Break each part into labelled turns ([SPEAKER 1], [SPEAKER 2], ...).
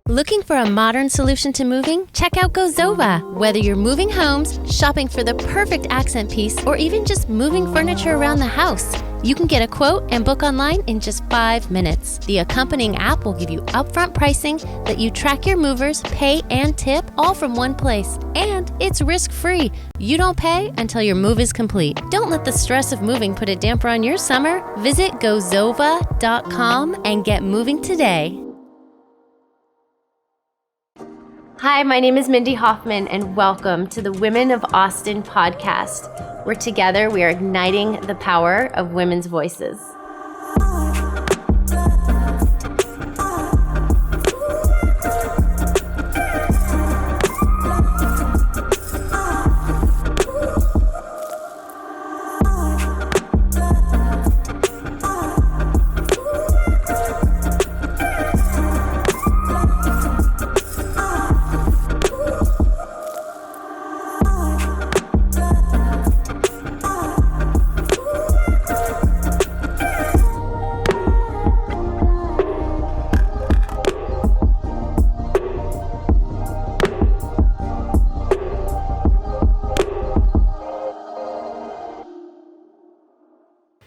[SPEAKER 1] Looking for a modern solution to moving? Check out Gozova. Whether you're moving homes, shopping for the perfect accent piece, or even just moving furniture around the house, you can get a quote and book online in just 5 minutes. The accompanying app will give you upfront pricing, let you track your movers, pay, and tip all from one place. And it's risk-free. You don't pay until your move is complete. Don't let the stress of moving put a damper on your summer. Visit Gozova.com and get moving today. Hi, my name is Mindy Hofman, and welcome to the Women of Austin podcast, where together we are igniting the power of women's voices.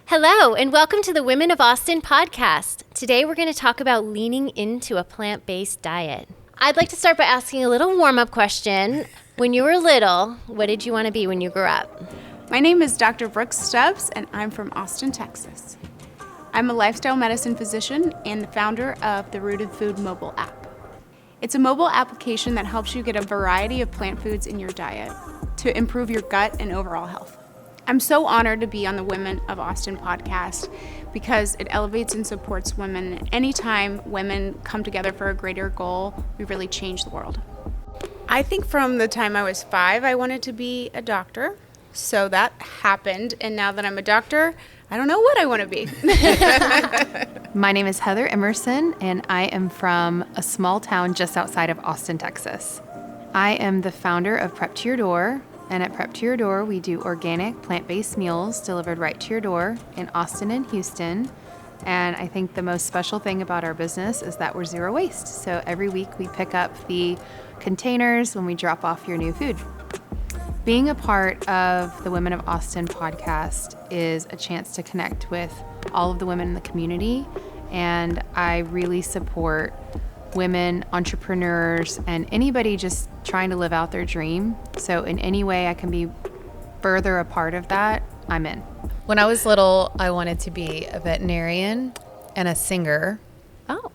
[SPEAKER 1] Hello, and welcome to the Women of Austin podcast. Today we're going to talk about leaning into a plant-based diet. I'd like to start by asking a little warm-up question. When you were little, what did you want to be when you grew up?
[SPEAKER 2] My name is Dr. Brooke Stubbs, and I'm from Austin, Texas. I'm a lifestyle medicine physician and the founder of the Rooted Food mobile app. It's a mobile application that helps you get a variety of plant foods in your diet to improve your gut and overall health. I'm so honored to be on the Women of Austin podcast because it elevates and supports women. Anytime women come together for a greater goal, we really change the world. I think from the time I was 5, I wanted to be a doctor. So that happened. And now that I'm a doctor, I don't know what I want to be.
[SPEAKER 3] My name is Heather Emerson, and I am from a small town just outside of Austin, Texas. I am the founder of Prep to Your Door. And at Prep to Your Door, we do organic, plant-based meals delivered right to your door in Austin and Houston. And I think the most special thing about our business is that we're zero waste. So every week we pick up the containers when we drop off your new food. Being a part of the Women of Austin podcast is a chance to connect with all of the women in the community. And I really support women, entrepreneurs, and anybody just trying to live out their dream. So in any way I can be further a part of that, I'm in.
[SPEAKER 4] When I was little, I wanted to be a veterinarian and a singer.
[SPEAKER 1] Oh.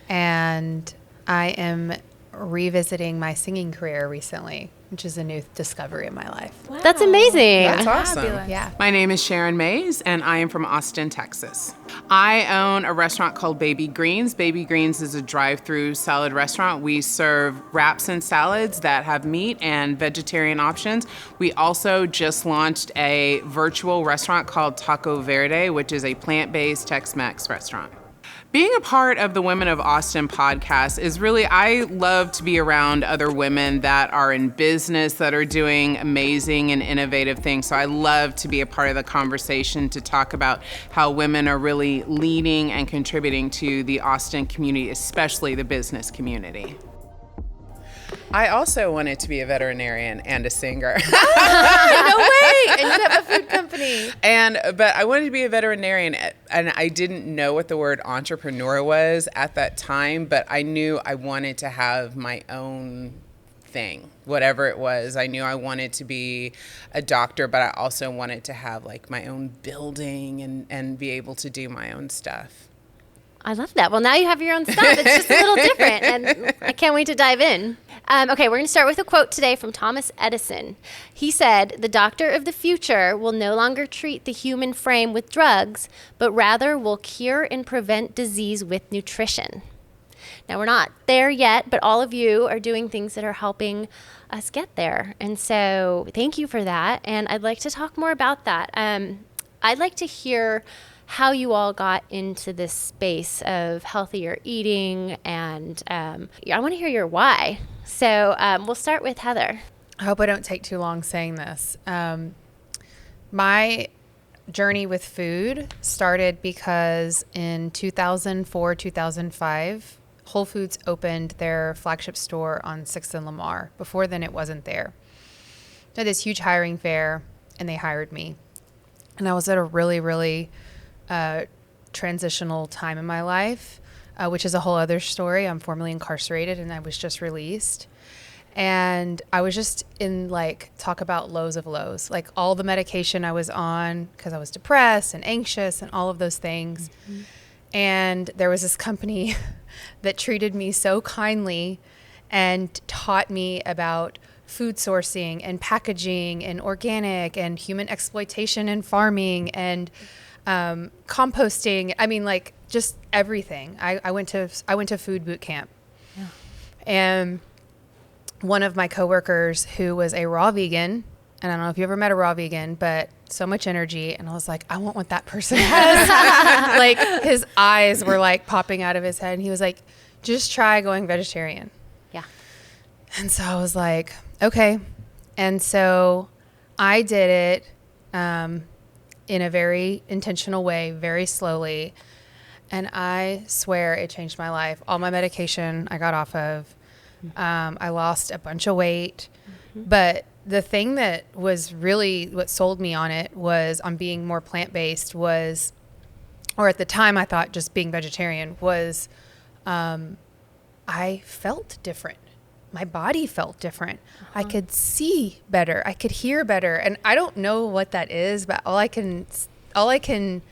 [SPEAKER 4] And I am revisiting my singing career recently, which is a new discovery in my life.
[SPEAKER 1] Wow. That's amazing.
[SPEAKER 5] That's awesome.
[SPEAKER 2] Fabulous.
[SPEAKER 4] Yeah.
[SPEAKER 5] My name is Sharon Mays, and I am from Austin, Texas. I own a restaurant called Baby Greens. Baby Greens is a drive-through salad restaurant. We serve wraps and salads that have meat and vegetarian options. We also just launched a virtual restaurant called Taco Verde, which is a plant-based Tex-Mex restaurant. Being a part of the Women of Austin podcast is really, I love to be around other women that are in business, that are doing amazing and innovative things. So I love to be a part of the conversation to talk about how women are really leading and contributing to the Austin community, especially the business community. I also wanted to be a veterinarian and a singer.
[SPEAKER 4] No way! And you have a food company.
[SPEAKER 5] But I wanted to be a veterinarian, and I didn't know what the word entrepreneur was at that time, but I knew I wanted to have my own thing, whatever it was. I knew I wanted to be a doctor, but I also wanted to have like my own building and be able to do my own stuff.
[SPEAKER 1] I love that. Well, now you have your own stuff. It's just a little different, and I can't wait to dive in. Okay, we're going to start with a quote today from Thomas Edison. He said, "The doctor of the future will no longer treat the human frame with drugs, but rather will cure and prevent disease with nutrition." Now, we're not there yet, but all of you are doing things that are helping us get there. And so thank you for that. And I'd like to talk more about that. I'd like to hear how you all got into this space of healthier eating, and I want to hear your why. So we'll start with Heather.
[SPEAKER 4] I hope I don't take too long saying this. My journey with food started because in 2004, 2005, Whole Foods opened their flagship store on 6th and Lamar. Before then, it wasn't there. They had this huge hiring fair, and they hired me. And I was at a really, really transitional time in my life, which is a whole other story. I'm formerly incarcerated, and I was just released. And I was just in, like, talk about lows of lows, like all the medication I was on because I was depressed and anxious and all of those things. Mm-hmm. And there was this company that treated me so kindly and taught me about food sourcing and packaging and organic and human exploitation and farming and composting. I mean, like, just everything. I went to food boot camp. Yeah. And one of my coworkers who was a raw vegan, and I don't know if you ever met a raw vegan, but so much energy. And I was like, I want what that person has. Like, his eyes were like popping out of his head. And he was like, just try going vegetarian.
[SPEAKER 1] Yeah.
[SPEAKER 4] And so I was like, okay. And so I did it in a very intentional way, very slowly. And I swear it changed my life. All my medication I got off of. I lost a bunch of weight. Mm-hmm. But the thing that was really what sold me on it was on being more plant-based was, or at the time I thought just being vegetarian was, I felt different. My body felt different. Uh-huh. I could see better. I could hear better. And I don't know what that is, but all I can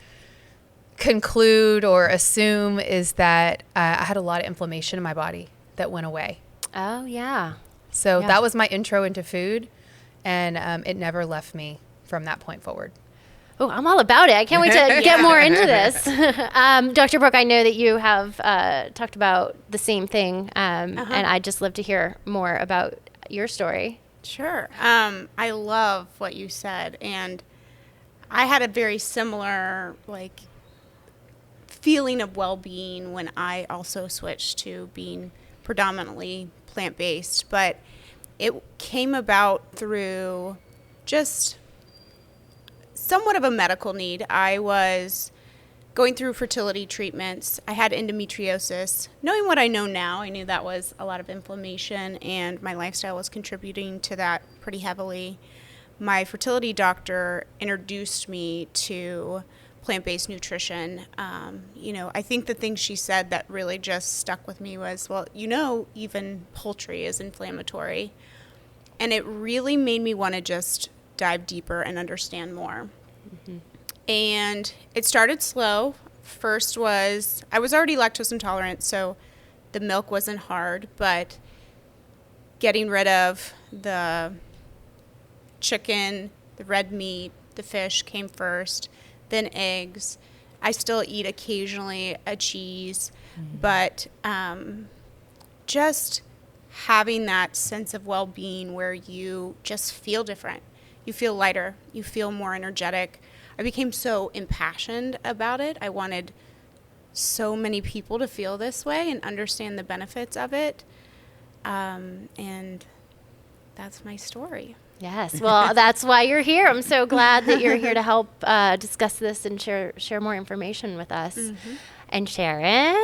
[SPEAKER 4] conclude or assume is that I had a lot of inflammation in my body that went away.
[SPEAKER 1] Oh, yeah.
[SPEAKER 4] So that was my intro into food, and it never left me from that point forward.
[SPEAKER 1] Oh, I'm all about it. I can't wait to get more into this. Dr. Brooke, I know that you have talked about the same thing, and I'd just love to hear more about your story.
[SPEAKER 2] Sure. I love what you said, and I had a very similar, like, feeling of well-being when I also switched to being predominantly plant-based, but it came about through just somewhat of a medical need. I was going through fertility treatments. I had endometriosis. Knowing what I know now, I knew that was a lot of inflammation, and my lifestyle was contributing to that pretty heavily. My fertility doctor introduced me to plant-based nutrition. I think the thing she said that really just stuck with me was, well, even poultry is inflammatory. And it really made me want to just dive deeper and understand more. Mm-hmm. And it started slow. First I was already lactose intolerant, so the milk wasn't hard, but getting rid of the chicken, the red meat, the fish came first, then eggs. I still eat occasionally a cheese, but just having that sense of well-being where you just feel different. You feel lighter. You feel more energetic. I became so impassioned about it. I wanted so many people to feel this way and understand the benefits of it. And that's my story.
[SPEAKER 1] Yes. Well, that's why you're here. I'm so glad that you're here to help discuss this and share more information with us. Mm-hmm. And Sharon?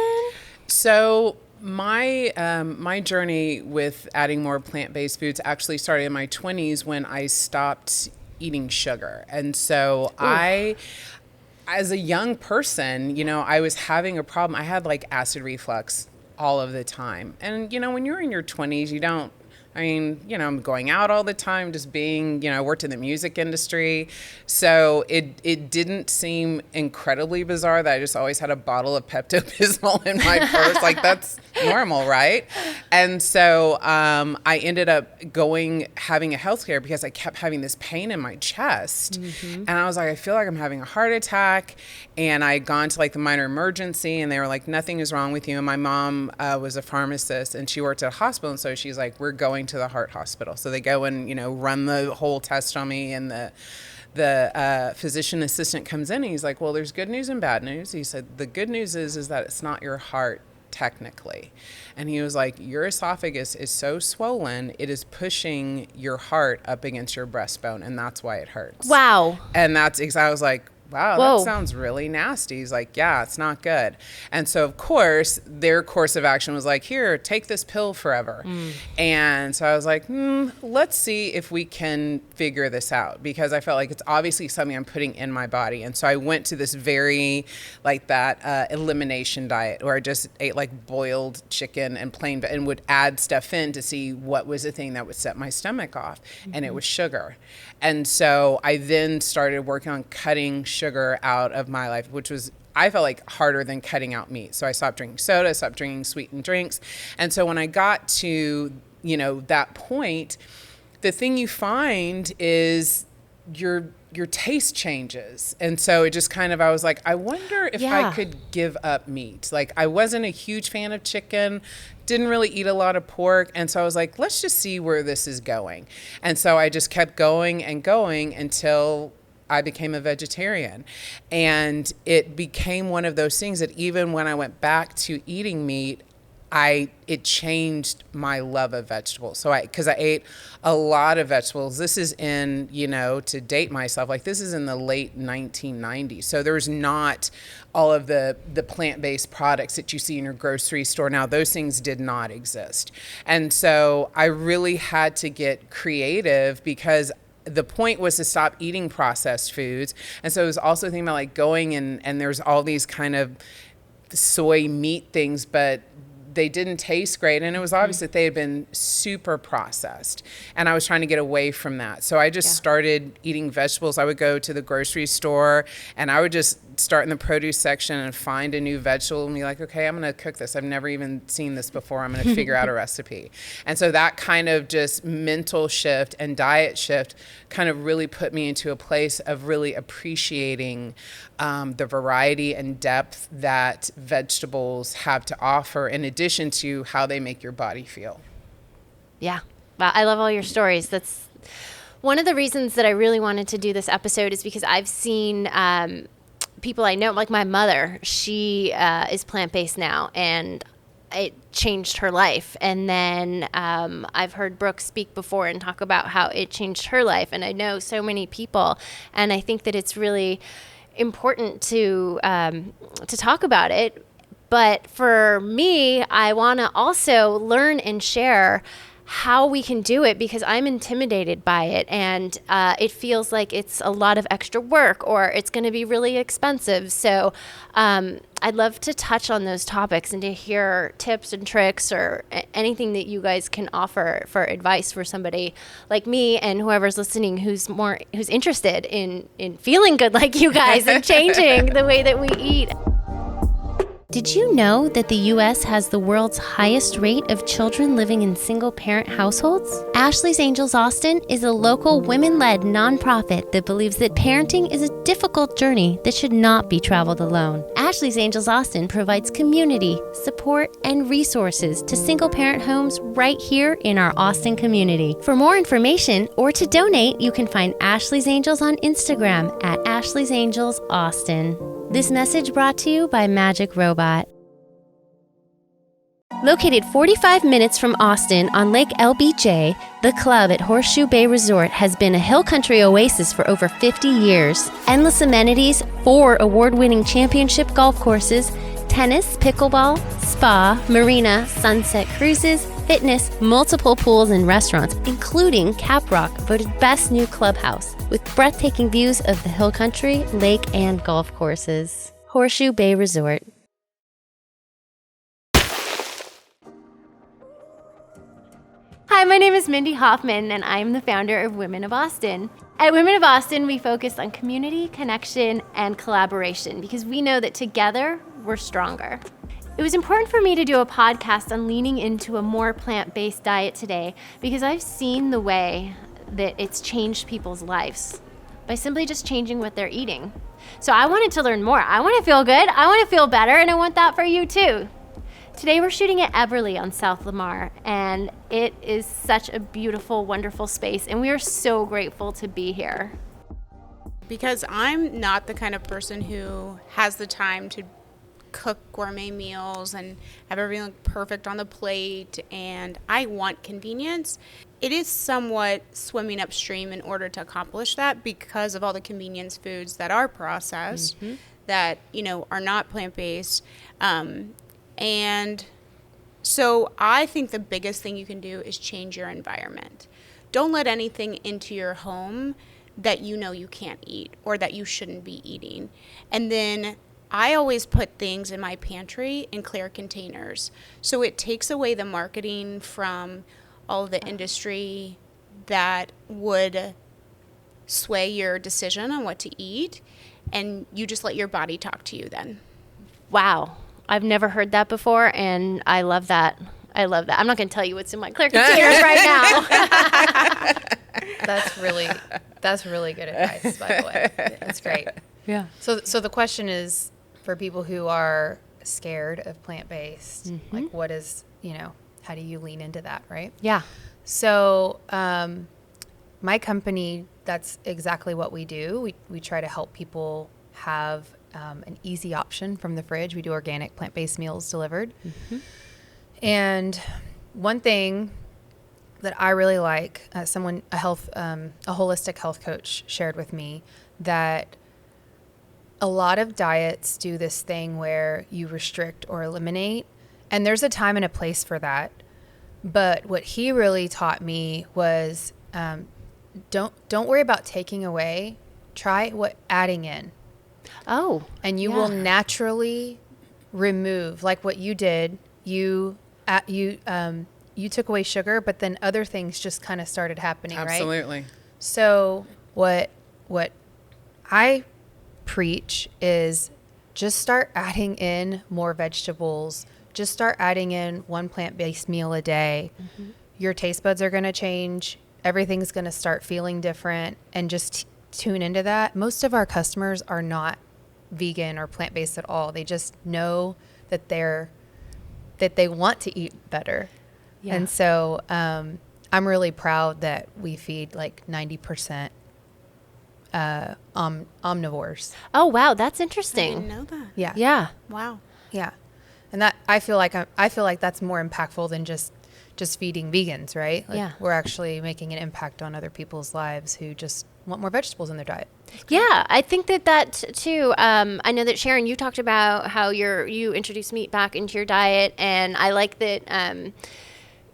[SPEAKER 5] So my journey with adding more plant-based foods actually started in my 20s when I stopped eating sugar. And so as a young person, I was having a problem. I had like acid reflux all of the time. And, when you're in your 20s, I'm going out all the time, just being, I worked in the music industry. So it didn't seem incredibly bizarre that I just always had a bottle of Pepto-Bismol in my purse. Like, that's normal, right? And so I ended up having a healthcare because I kept having this pain in my chest. Mm-hmm. And I was like, I feel like I'm having a heart attack. And I had gone to like the minor emergency, and they were like, nothing is wrong with you. And my mom was a pharmacist, and she worked at a hospital. And so she's like, we're going to the heart hospital. So they go and, run the whole test on me, and the physician assistant comes in, and he's like, well, there's good news and bad news. He said, the good news is that it's not your heart technically. And he was like, your esophagus is so swollen, it is pushing your heart up against your breastbone, and that's why it hurts.
[SPEAKER 1] Wow.
[SPEAKER 5] And I was like, wow,
[SPEAKER 1] Whoa.
[SPEAKER 5] that sounds really nasty. He's like, yeah, it's not good. And so, of course, their course of action was like, here, take this pill forever. And so I was like, let's see if we can figure this out, because I felt like it's obviously something I'm putting in my body. And so I went to this very, like that elimination diet, where I just ate like boiled chicken and plain, and would add stuff in to see what was the thing that would set my stomach off. And it was sugar. And so I then started working on cutting sugar out of my life, which was, I felt like, harder than cutting out meat. So I stopped drinking soda, stopped drinking sweetened drinks. And so when I got to, that point, the thing you find is your taste changes. And so it just kind of, I was like, I wonder if I could give up meat. Like, I wasn't a huge fan of chicken, didn't really eat a lot of pork. And so I was like, let's just see where this is going. And so I just kept going and going until I became a vegetarian. And it became one of those things that even when I went back to eating meat, it changed my love of vegetables. So because I ate a lot of vegetables. This is in, to date myself, like this is in the late 1990s. So there's not all of the plant-based products that you see in your grocery store now. Those things did not exist. And so I really had to get creative, because the point was to stop eating processed foods. And so it was also thinking about like going and there's all these kind of soy meat things, but they didn't taste great. And it was obvious that they had been super processed. And I was trying to get away from that. So I just started eating vegetables. I would go to the grocery store and I would just start in the produce section and find a new vegetable and be like, okay, I'm going to cook this. I've never even seen this before. I'm going to figure out a recipe. And so that kind of just mental shift and diet shift kind of really put me into a place of really appreciating the variety and depth that vegetables have to offer, in addition to how they make your body feel.
[SPEAKER 1] Yeah. Wow. I love all your stories. That's one of the reasons that I really wanted to do this episode, is because I've seen people I know, like my mother, she is plant-based now, and it changed her life. And then I've heard Brooke speak before and talk about how it changed her life. And I know so many people, and I think that it's really important to talk about it. But for me, I want to also learn and share how we can do it, because I'm intimidated by it, and it feels like it's a lot of extra work, or it's going to be really expensive. So I'd love to touch on those topics and to hear tips and tricks, or anything that you guys can offer for advice for somebody like me and whoever's listening who's interested in feeling good like you guys and changing the way that we eat. Did you know that the U.S. has the world's highest rate of children living in single-parent households? Ashley's Angels Austin is a local women-led nonprofit that believes that parenting is a difficult journey that should not be traveled alone. Ashley's Angels Austin provides community, support, and resources to single-parent homes right here in our Austin community. For more information or to donate, you can find Ashley's Angels on Instagram at Ashley's Angels Austin. This message brought to you by Magic Robot. Located 45 minutes from Austin on Lake LBJ, the club at Horseshoe Bay Resort has been a hill country oasis for over 50 years. Endless amenities, 4 award-winning championship golf courses, tennis, pickleball, spa, marina, sunset cruises, fitness, multiple pools and restaurants, including Cap Rock, voted best new clubhouse, with breathtaking views of the hill country, lake, and golf courses. Horseshoe Bay Resort. Hi, my name is Mindy Hofman, and I'm the founder of Women of Austin. At Women of Austin, we focus on community, connection, and collaboration, because we know that together, we're stronger. It was important for me to do a podcast on leaning into a more plant-based diet today, because I've seen the way that it's changed people's lives by simply just changing what they're eating. So I wanted to learn more. I want to feel good, I want to feel better, and I want that for you too. Today we're shooting at Everly on South Lamar, and it is such a beautiful, wonderful space, and we are so grateful to be here.
[SPEAKER 2] Because I'm not the kind of person who has the time to cook gourmet meals and have everything look perfect on the plate, and I want convenience. It is somewhat swimming upstream in order to accomplish that because of all the convenience foods that are processed, that, you know, are not plant-based. And so I think the biggest thing you can do is change your environment. Don't let anything into your home that you know you can't eat or that you shouldn't be eating. And then I always put things in my pantry in clear containers. So it takes away the marketing from all of the industry that would sway your decision on what to eat. And you just let your body talk to you then.
[SPEAKER 1] Wow. I've never heard that before, and I love that. I love that. I'm not going to tell you what's in my clear containers right now.
[SPEAKER 4] That's really good advice, by the way. That's great.
[SPEAKER 3] Yeah.
[SPEAKER 4] So the question is for people who are scared of plant-based, like what is, you know, how do you lean into that, right?
[SPEAKER 1] Yeah.
[SPEAKER 4] So my company, that's exactly what we do. We try to help people have an easy option from the fridge. We do organic plant-based meals delivered. And one thing that I really like, a holistic health coach shared with me that a lot of diets do this thing where you restrict or eliminate, and there's a time and a place for that. But what he really taught me was don't worry about taking away. Try adding in.
[SPEAKER 1] Oh.
[SPEAKER 4] And you will naturally remove, like what you did. You took away sugar, but then other things just kind of started happening, right?
[SPEAKER 5] Absolutely.
[SPEAKER 4] So what I preach is just start adding in more vegetables. Just start adding in one plant-based meal a day. Your taste buds are going to change. Everything's going to start feeling different, and just tune into that. Most of our customers are not vegan or plant-based at all. They just know that they want to eat better. Yeah. And so I'm really proud that we feed like 90% omnivores.
[SPEAKER 1] Oh, wow. That's
[SPEAKER 2] I
[SPEAKER 1] interesting.
[SPEAKER 2] didn't know that.
[SPEAKER 4] Yeah.
[SPEAKER 1] Yeah.
[SPEAKER 2] Wow.
[SPEAKER 4] Yeah. And that I feel like that's more impactful than just feeding vegans, right? Like
[SPEAKER 1] Yeah.
[SPEAKER 4] we're actually making an impact on other people's lives who just want more vegetables in their diet.
[SPEAKER 1] Yeah, I think that too. I know that Sharon, you talked about how you introduced meat back into your diet, and I like that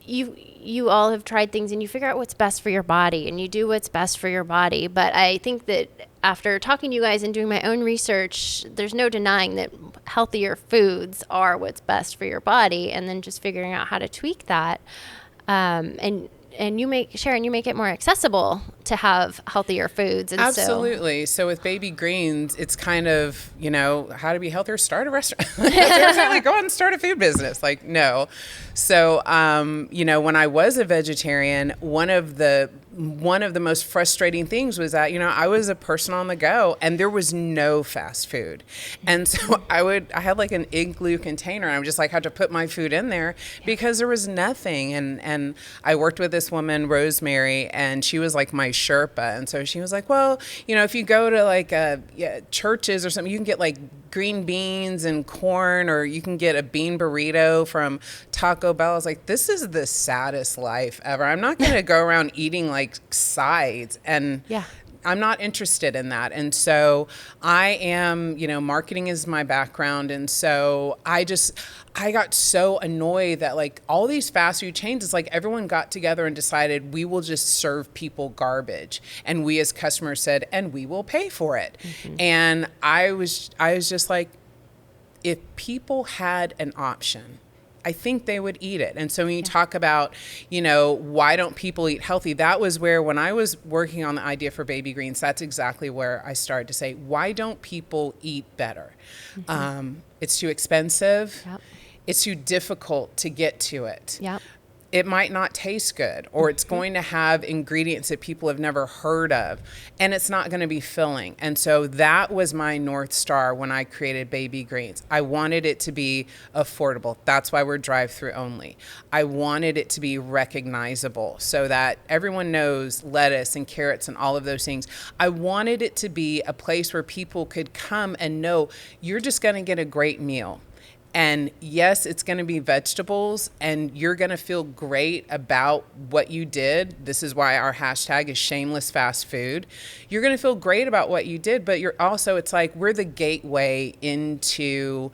[SPEAKER 1] you all have tried things and you figure out what's best for your body and you do what's best for your body. But I think that after talking to you guys and doing my own research, there's no denying that healthier foods are what's best for your body, and then just figuring out how to tweak that. And Sharon, you make it more accessible to have healthier foods. And
[SPEAKER 5] Absolutely. So with Baby Greens, it's kind of, you know, how to be healthier, start a restaurant. Like, go out and start a food business. Like, no. So, you know, when I was a vegetarian, one of the most frustrating things was that, you know, I was a person on the go and there was no fast food. And so I had like an igloo container. And I just like had to put my food in there because there was nothing. And I worked with this woman, Rosemary, and she was like my Sherpa. And so she was like, well, you know, if you go to like churches or something, you can get like green beans and corn, or you can get a bean burrito from Taco Bell. I was like, this is the saddest life ever. I'm not going to go around eating like sides, and I'm not interested in that. And so I am, you know, marketing is my background. And so I got so annoyed that like all these fast food chains, it's like everyone got together and decided we will just serve people garbage. And we as customers said, and we will pay for it. And I was just like, if people had an option, I think they would eat it. And so when you talk about, you know, why don't people eat healthy? That was where, when I was working on the idea for Baby Greens, that's exactly where I started to say, why don't people eat better? It's too expensive.
[SPEAKER 1] Yep.
[SPEAKER 5] It's too difficult to get to it.
[SPEAKER 1] Yep.
[SPEAKER 5] It might not taste good, or it's going to have ingredients that people have never heard of, and it's not going to be filling. And so that was my North Star when I created Baby Greens. I wanted it to be affordable. That's why we're drive-through only. I wanted it to be recognizable so that everyone knows lettuce and carrots and all of those things. I wanted it to be a place where people could come and know you're just going to get a great meal. And yes, it's going to be vegetables, and you're going to feel great about what you did. This is why our hashtag is shameless fast food. You're going to feel great about what you did, but you're also, it's like we're the gateway into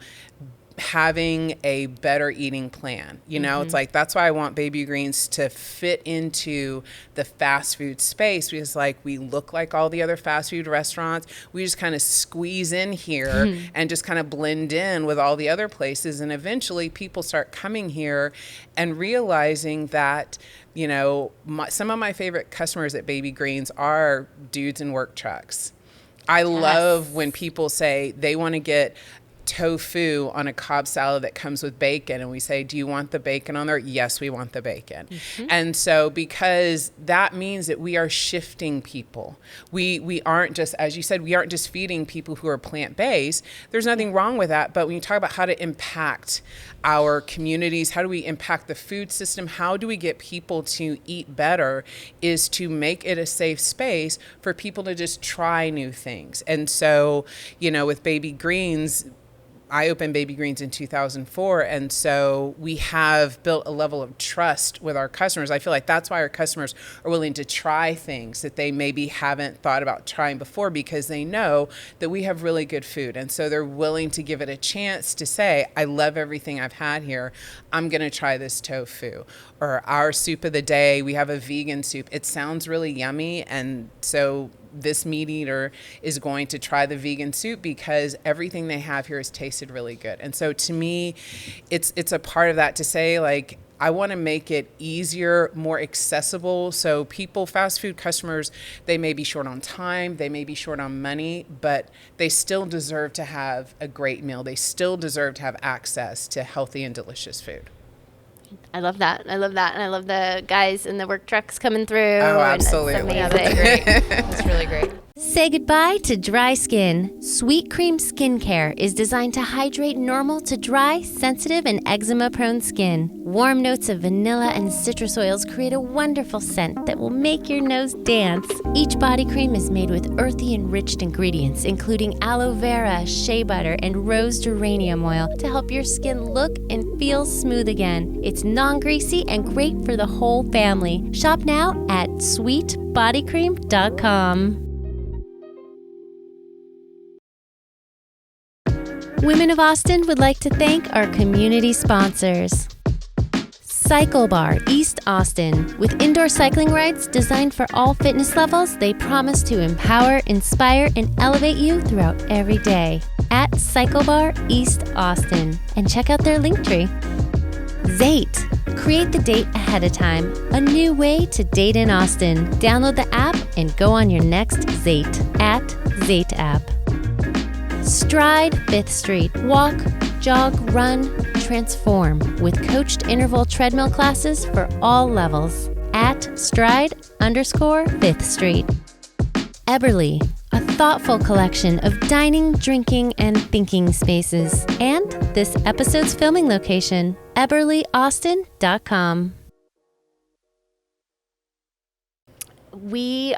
[SPEAKER 5] having a better eating plan. You know, it's like, that's why I want Baby Greens to fit into the fast food space, because like we look like all the other fast food restaurants. We just kind of squeeze in here and just kind of blend in with all the other places. And eventually people start coming here and realizing that, you know, some of my favorite customers at Baby Greens are dudes in work trucks. I love when people say they want to get tofu on a Cobb salad that comes with bacon, and we say, do you want the bacon on there? Yes, we want the bacon. And so, because that means that we are shifting people. We aren't just, as you said, we aren't just feeding people who are plant-based. There's nothing wrong with that, but when you talk about how to impact our communities, how do we impact the food system, how do we get people to eat better, is to make it a safe space for people to just try new things. And so, you know, with Baby Greens, I opened Baby Greens in 2004, and so we have built a level of trust with our customers. I feel like that's why our customers are willing to try things that they maybe haven't thought about trying before, because they know that we have really good food. And so they're willing to give it a chance to say, I love everything I've had here. I'm going to try this tofu. Or our soup of the day, we have a vegan soup. It sounds really yummy, and so this meat eater is going to try the vegan soup because everything they have here has tasted really good. And so to me, it's a part of that to say, like, I want to make it easier, more accessible. So people, fast food customers, they may be short on time, they may be short on money, but they still deserve to have a great meal. They still deserve to have access to healthy and delicious food.
[SPEAKER 1] I love that. I love that. And I love the guys in the work trucks coming through.
[SPEAKER 5] Oh, absolutely.
[SPEAKER 1] Yeah,
[SPEAKER 4] That's great. That's really great.
[SPEAKER 1] Say goodbye to dry skin. Sweet Cream Skincare is designed to hydrate normal to dry, sensitive, and eczema-prone skin. Warm notes of vanilla and citrus oils create a wonderful scent that will make your nose dance. Each body cream is made with earthy enriched ingredients, including aloe vera, shea butter, and rose geranium oil to help your skin look and feel smooth again. It's non-greasy and great for the whole family. Shop now at sweetbodycream.com. Women of Austin would like to thank our community sponsors. Cycle Bar East Austin. With indoor cycling rides designed for all fitness levels, they promise to empower, inspire, and elevate you throughout every day. At Cycle Bar East Austin. And check out their Linktree. Zate. Create the date ahead of time. A new way to date in Austin. Download the app and go on your next Zate at Zate app. Stride 5th Street. Walk, jog, run, transform with coached interval treadmill classes for all levels at stride_5th Street. Eberly, a thoughtful collection of dining, drinking, and thinking spaces. And this episode's filming location, EberlyAustin.com.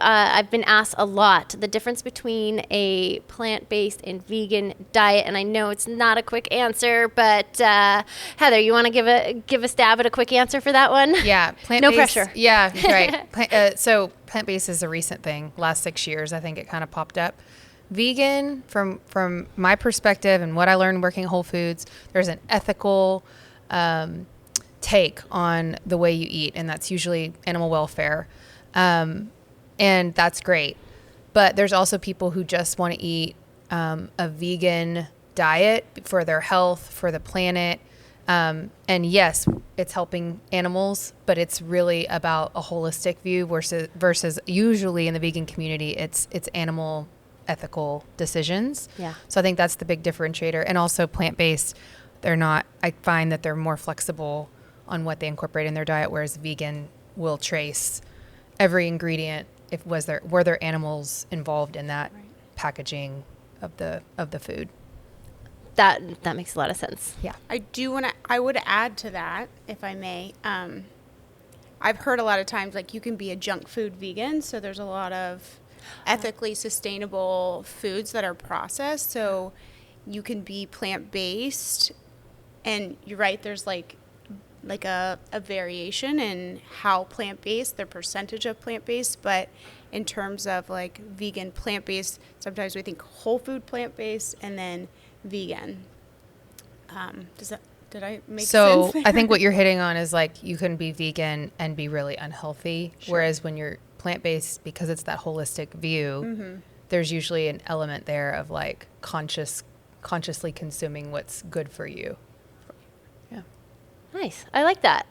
[SPEAKER 1] I've been asked a lot the difference between a plant-based and vegan diet, and I know it's not a quick answer, but Heather, you want to give a stab at a quick answer for that one?
[SPEAKER 4] Yeah, plant-based.
[SPEAKER 1] No pressure.
[SPEAKER 4] Yeah, right. So plant-based is a recent thing. Last 6 years, I think it kind of popped up. Vegan, from my perspective and what I learned working at Whole Foods, there's an ethical take on the way you eat, and that's usually animal welfare. And that's great. But there's also people who just want to eat a vegan diet for their health, for the planet. And yes, it's helping animals, but it's really about a holistic view versus usually in the vegan community, it's animal ethical decisions.
[SPEAKER 1] Yeah.
[SPEAKER 4] So I think that's the big differentiator. And also plant-based, I find that they're more flexible on what they incorporate in their diet, whereas vegan will trace every ingredient were there animals involved in that packaging of the food.
[SPEAKER 1] That makes a lot of sense.
[SPEAKER 4] Yeah.
[SPEAKER 2] I would add to that, if I may. I've heard a lot of times, like, you can be a junk food vegan, so there's a lot of ethically sustainable foods that are processed, so you can be plant-based And you're right, there's like a variation in how plant-based, their percentage of plant-based, but in terms of like vegan plant-based, sometimes we think whole food plant-based and then vegan. Did I make sense there?
[SPEAKER 4] I think what you're hitting on is like you can be vegan and be really unhealthy, whereas when you're plant-based, because it's that holistic view, there's usually an element there of like consciously consuming what's good for you.
[SPEAKER 1] Nice. I like that.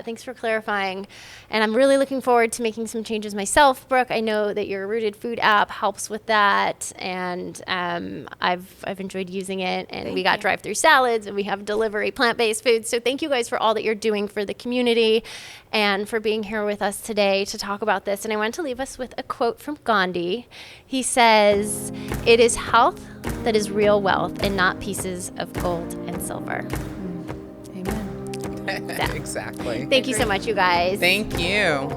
[SPEAKER 1] Thanks for clarifying. And I'm really looking forward to making some changes myself, Brooke. I know that your Rooted Food app helps with that, and I've enjoyed using it. And we got drive-through salads, and we have delivery plant-based foods. So thank you guys for all that you're doing for the community and for being here with us today to talk about this. And I want to leave us with a quote from Gandhi. He says, "It is health that is real wealth and not pieces of gold and silver."
[SPEAKER 5] Exactly.
[SPEAKER 1] Thank you so much, you guys.
[SPEAKER 5] Thank you.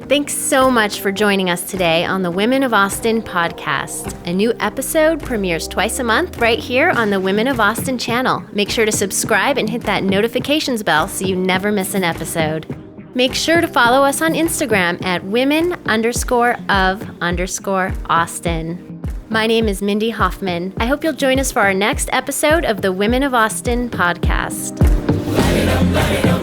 [SPEAKER 1] Thanks so much for joining us today on the Women of Austin podcast. A new episode premieres twice a month right here on the Women of Austin channel. Make sure to subscribe and hit that notifications bell so you never miss an episode. Make sure to follow us on Instagram at women_of_Austin. My name is Mindy Hofman. I hope you'll join us for our next episode of the Women of Austin podcast. Light it up, light it up.